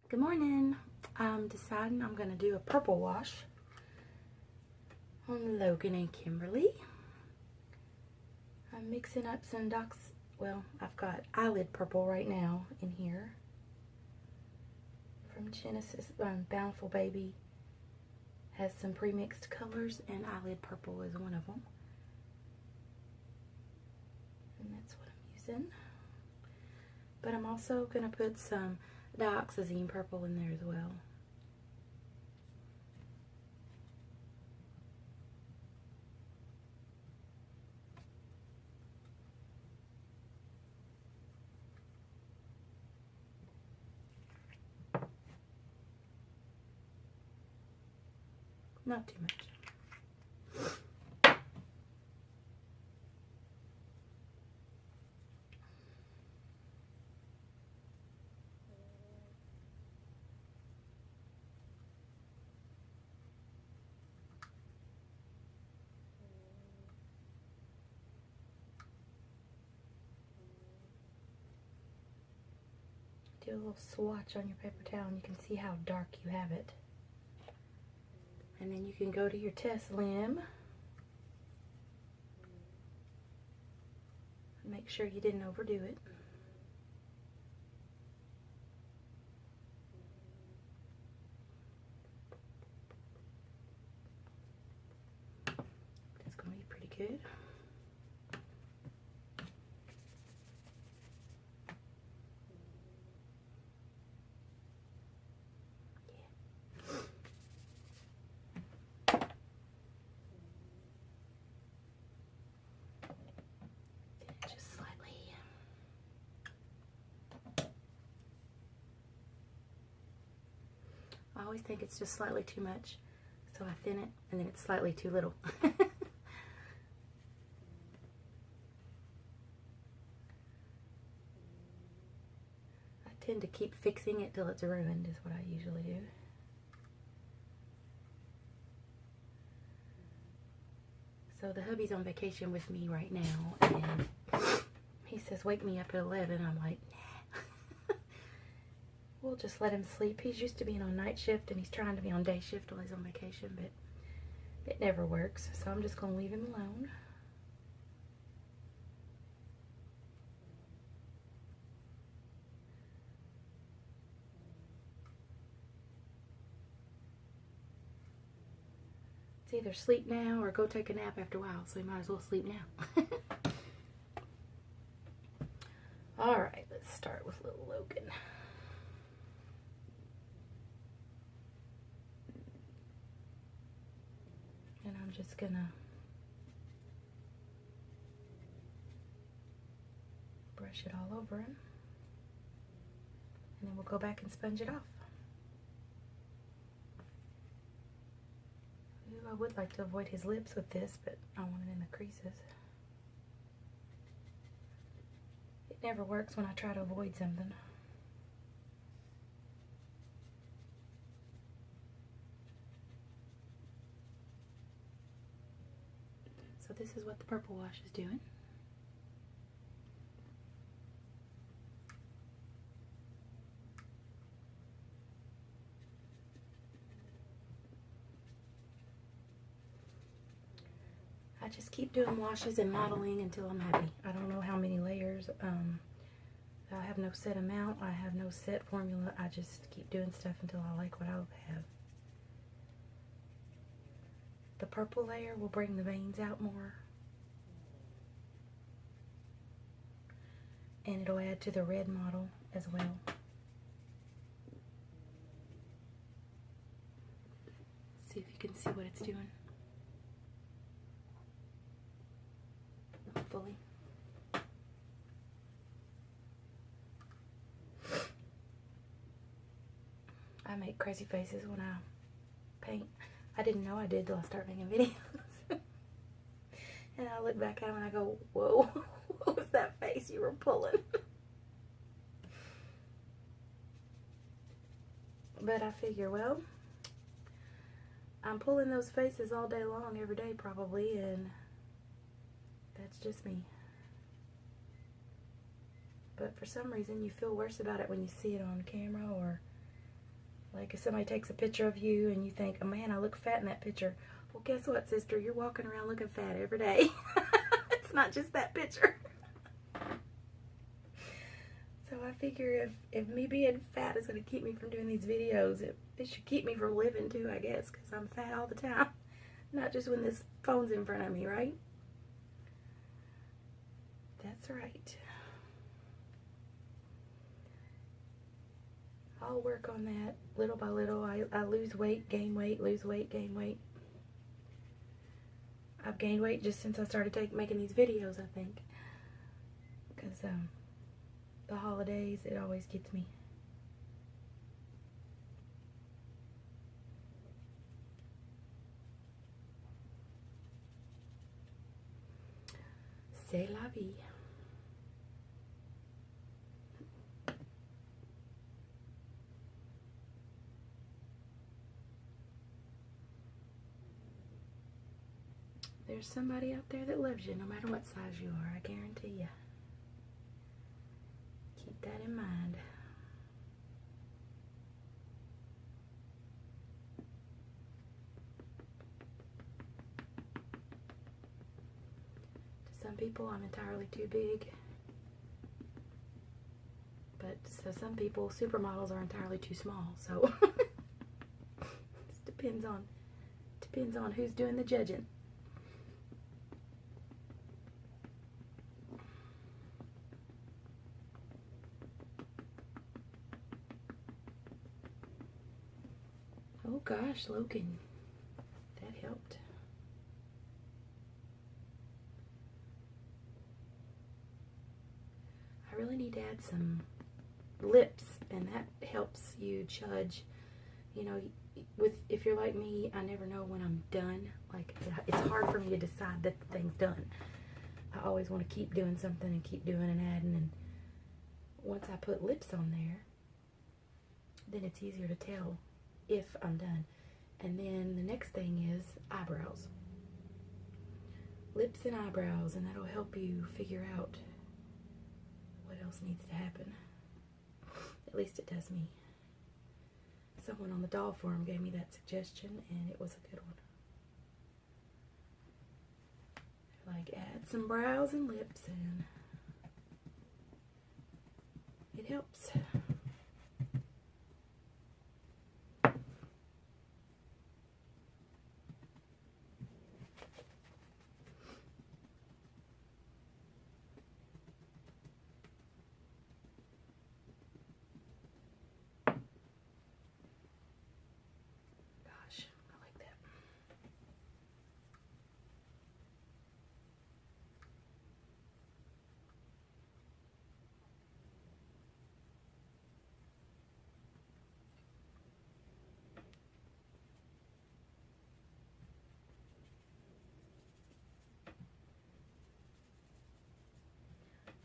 Good morning. I'm deciding I'm going to do a purple wash on Logan and Kimberly. I'm mixing up some I've got eyelid purple right now in here from Genesis. Bountiful Baby has some pre-mixed colors, and eyelid purple is one of them. And that's what I'm using. But I'm also going to put some dioxazine purple in there as well. Not too much. Do a little swatch on your paper towel and you can see how dark you have it. And then you can go to your test limb. Make sure you didn't overdo it. That's going to be pretty good. I always think it's just slightly too much, so I thin it, and then it's slightly too little. I tend to keep fixing it till it's ruined, is what I usually do. So the hubby's on vacation with me right now, and he says, wake me up at 11. I'm like, nah. We'll just let him sleep. He's used to being on night shift, and he's trying to be on day shift while he's on vacation, but it never works. So I'm just going to leave him alone. It's either sleep now or go take a nap after a while, so he might as well sleep now. Alright, let's start with little Logan. And I'm just gonna brush it all over him. And then we'll go back and sponge it off. Ooh, I would like to avoid his lips with this, but I want it in the creases. It never works when I try to avoid something. So this is what the purple wash is doing. I just keep doing washes and modeling until I'm happy. I don't know how many layers. I have no set amount. I have no set formula. I just keep doing stuff until I like what I have. The purple layer will bring the veins out more. And it'll add to the red model as well. See if you can see what it's doing. Hopefully. I make crazy faces when I paint. I didn't know I did till I started making videos. And I look back at them and I go, whoa, what was that face you were pulling? But I figure, well, I'm pulling those faces all day long, every day probably, and that's just me. But for some reason you feel worse about it when you see it on camera, or Like if somebody takes a picture of you and you think, oh man, I look fat in that picture. Well, guess what, sister? You're walking around looking fat every day. It's not just that picture. So I figure if me being fat is going to keep me from doing these videos, it should keep me from living too, I guess, because I'm fat all the time. Not just when this phone's in front of me, right? That's right. I'll work on that little by little. I lose weight, gain weight, lose weight, gain weight. I've gained weight just since I started making these videos, I think. Because the holidays, it always gets me. C'est la vie. There's somebody out there that loves you no matter what size you are, I guarantee you. Keep that in mind. To some people, I'm entirely too big. But so some people, supermodels are entirely too small. So it depends on who's doing the judging. Oh gosh, Logan, that helped. I really need to add some lips, and that helps you judge. You know, if you're like me, I never know when I'm done. Like, it's hard for me to decide that the thing's done. I always want to keep doing something and keep doing and adding, and once I put lips on there, then it's easier to tell if I'm done. And then the next thing is eyebrows. Lips and eyebrows, and that'll help you figure out what else needs to happen. At least it does me. Someone on the doll forum gave me that suggestion, and it was a good one. Like, add some brows and lips, and it helps.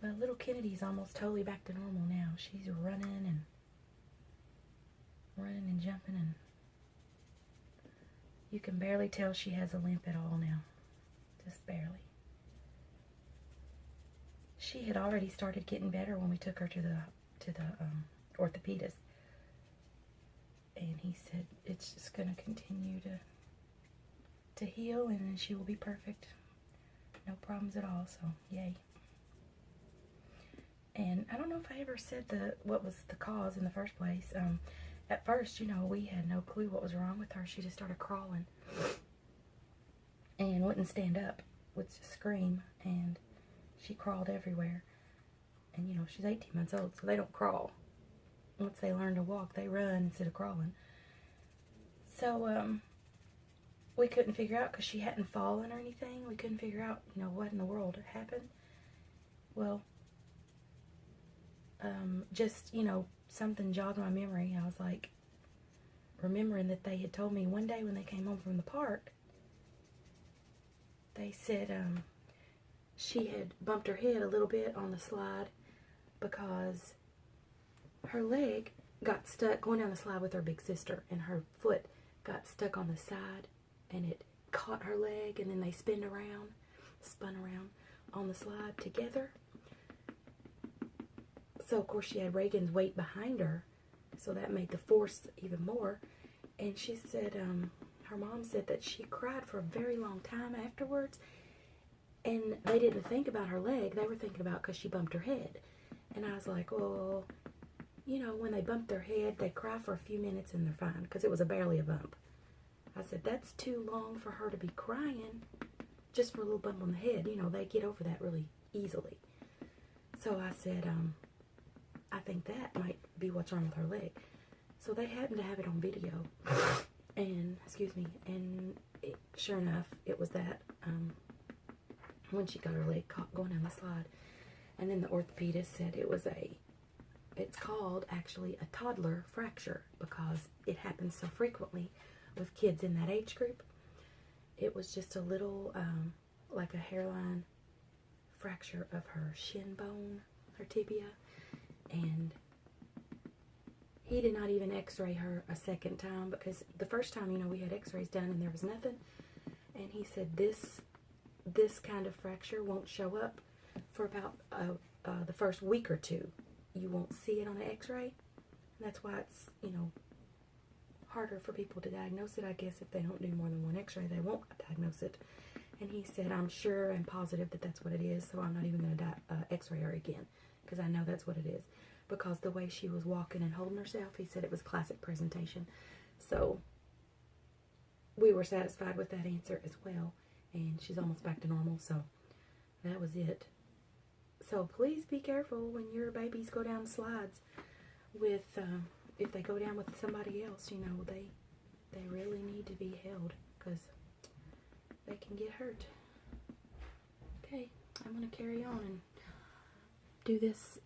Well, little Kennedy's almost totally back to normal now. She's running and jumping, and you can barely tell she has a limp at all now. Just barely. She had already started getting better when we took her to the orthopedist, and he said it's just going to continue to heal, and then she will be perfect. No problems at all. So yay. And I don't know if I ever said what was the cause in the first place. At first, you know, we had no clue what was wrong with her. She just started crawling and wouldn't stand up, would scream, and she crawled everywhere. And, you know, she's 18 months old, so they don't crawl. Once they learn to walk, they run instead of crawling. So, we couldn't figure out, because she hadn't fallen or anything, we couldn't figure out, you know, what in the world had happened. Well, just, you know, something jogged my memory. I was like, remembering that they had told me one day when they came home from the park, they said she had bumped her head a little bit on the slide because her leg got stuck going down the slide with her big sister, and her foot got stuck on the side, and it caught her leg, and then they spun around on the slide together. So, of course, she had Reagan's weight behind her, so that made the force even more. And she said, her mom said that she cried for a very long time afterwards, and they didn't think about her leg. They were thinking about because she bumped her head. And I was like, well, you know, when they bump their head, they cry for a few minutes and they're fine, because it was barely a bump. I said, that's too long for her to be crying just for a little bump on the head. You know, they get over that really easily. So I said, I think that might be what's wrong with her leg. So they happened to have it on video, and, excuse me, and sure enough, it was that, when she got her leg caught going down the slide. And then the orthopedist said it's called actually a toddler fracture, because it happens so frequently with kids in that age group. It was just a little, like a hairline fracture of her shin bone, her tibia, and he did not even x-ray her a second time, because the first time, you know, we had x-rays done and there was nothing, and he said this kind of fracture won't show up for about the first week or two. You won't see it on an x-ray, and that's why it's, you know, harder for people to diagnose it. I guess if they don't do more than one x-ray, they won't diagnose it. And he said, I'm sure and positive that that's what it is, so I'm not even going to x-ray her again, because I know that's what it is. Because the way she was walking and holding herself, he said it was classic presentation. So we were satisfied with that answer as well, and she's almost back to normal, so that was it. So please be careful when your babies go down slides with, if they go down with somebody else, you know, they really need to be held, because they can get hurt. Okay, I'm going to carry on and do this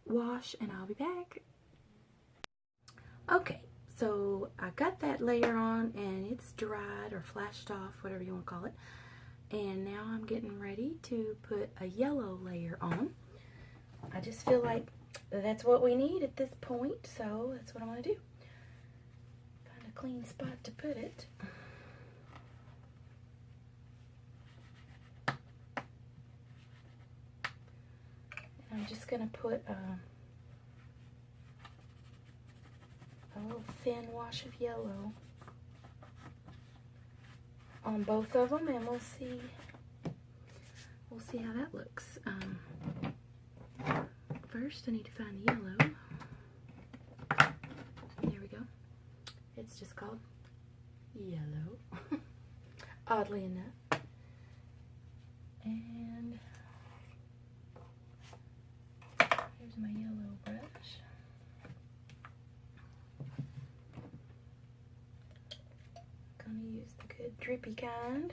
wash, and I'll be back. Okay, so I got that layer on, and it's dried or flashed off, whatever you want to call it. And now I'm getting ready to put a yellow layer on. I just feel like that's what we need at this point, so that's what I'm going to do. Find a clean spot to put it. And I'm just going to put a little thin wash of yellow on both of them, and we'll see how that looks. First, I need to find the yellow. There we go. It's just called yellow, oddly enough. And here's my yellow brush. Gonna use the good drippy kind.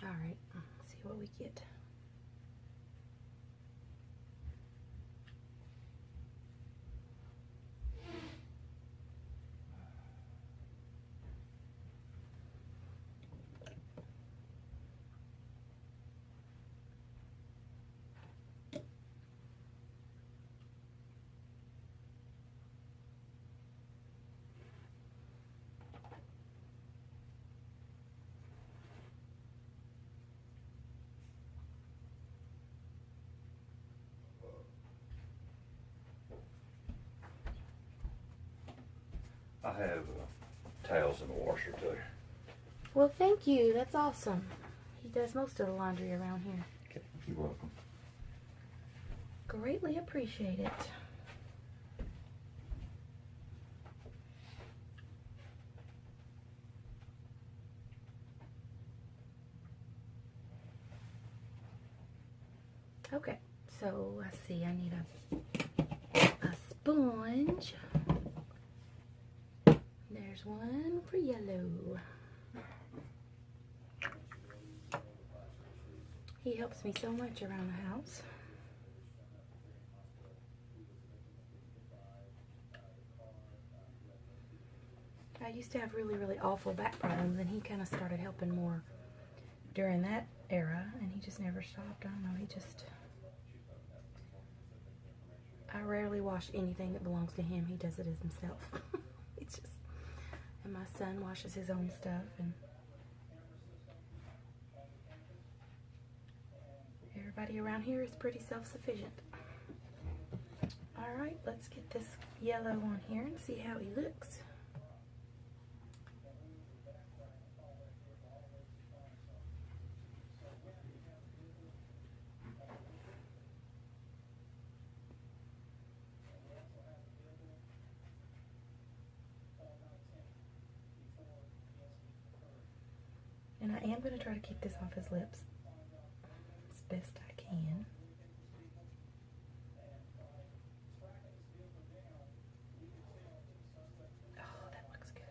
Alright, see what we get. I have towels in the washer too. Well, thank you. That's awesome. He does most of the laundry around here. Okay, you're welcome. Greatly appreciate it. Okay, so let's see. I need a sponge. There's one for yellow. He helps me so much around the house. I used to have really, really awful back problems, and he kind of started helping more during that era, and he just never stopped. I don't know, he just... I rarely wash anything that belongs to him. He does it as himself. It's just... And my son washes his own stuff, and... Everybody around here is pretty self-sufficient. Alright, let's get this yellow on here and see how he looks. And I am going to try to keep this off his lips as best I can. Oh, that looks good.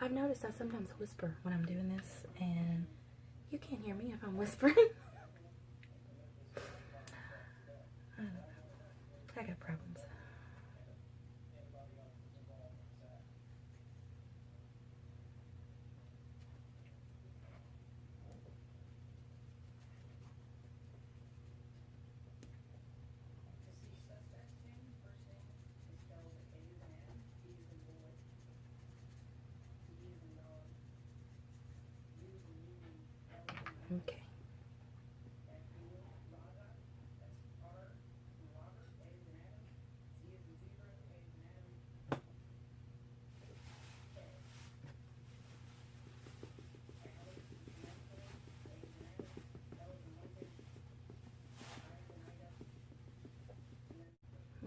I've noticed I sometimes whisper when I'm doing this, and you can't hear me if I'm whispering. I don't know. I got problems. Okay.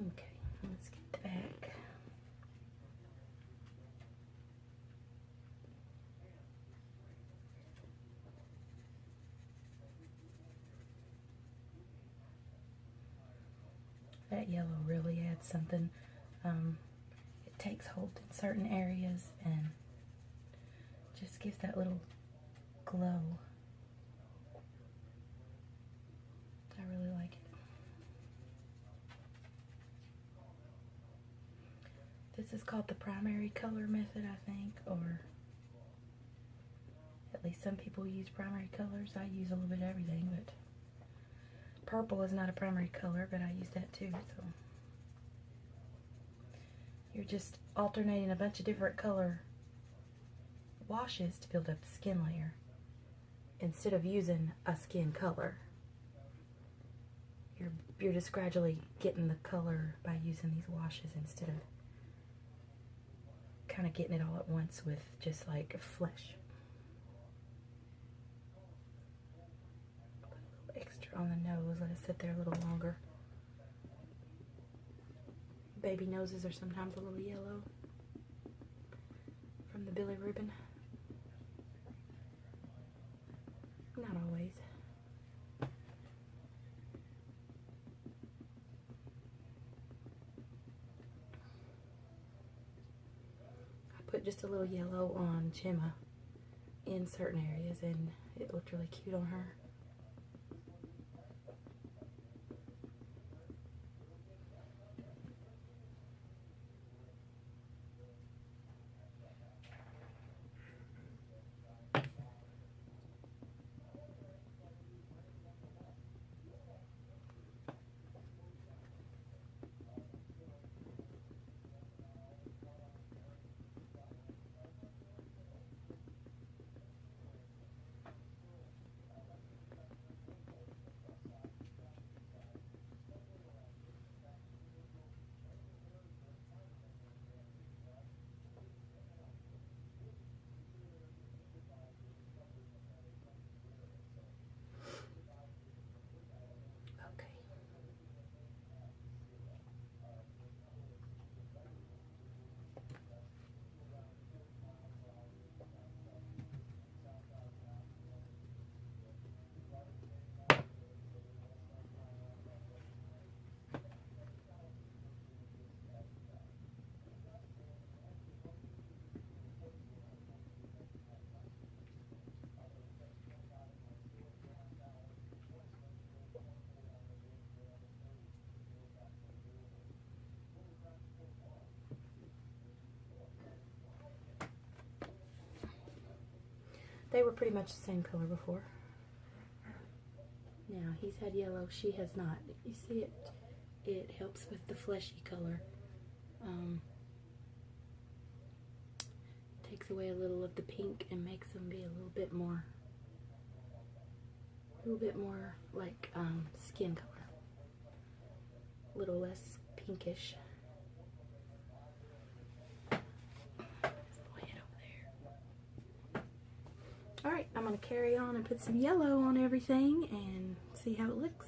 Okay, let's get the back. That yellow really adds something. It takes hold in certain areas and just gives that little glow. I really like it. This is called the primary color method, I think, or at least some people use primary colors. I use a little bit of everything, but purple is not a primary color, but I use that too, so. You're just alternating a bunch of different color washes to build up the skin layer instead of using a skin color. You're just gradually getting the color by using these washes instead of kind of getting it all at once with just like flesh. Put a little extra on the nose, let it sit there a little longer. Baby noses are sometimes a little yellow from the Billy Ribbon. Not always. I put just a little yellow on Gemma in certain areas, and it looked really cute on her. They were pretty much the same color before. Now, he's had yellow. She has not. You see it? It helps with the fleshy color. Takes away a little of the pink and makes them be a little bit more like skin color. A little less pinkish. Alright, I'm going to carry on and put some yellow on everything and see how it looks.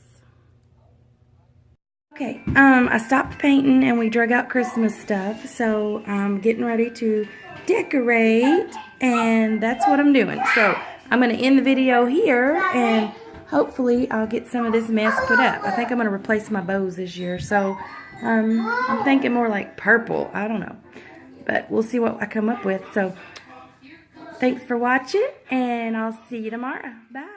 Okay, I stopped painting and we drug out Christmas stuff, so I'm getting ready to decorate, and that's what I'm doing. So I'm going to end the video here, and hopefully I'll get some of this mess put up. I think I'm going to replace my bows this year, so I'm thinking more like purple. I don't know, but we'll see what I come up with. So thanks for watching, and I'll see you tomorrow. Bye.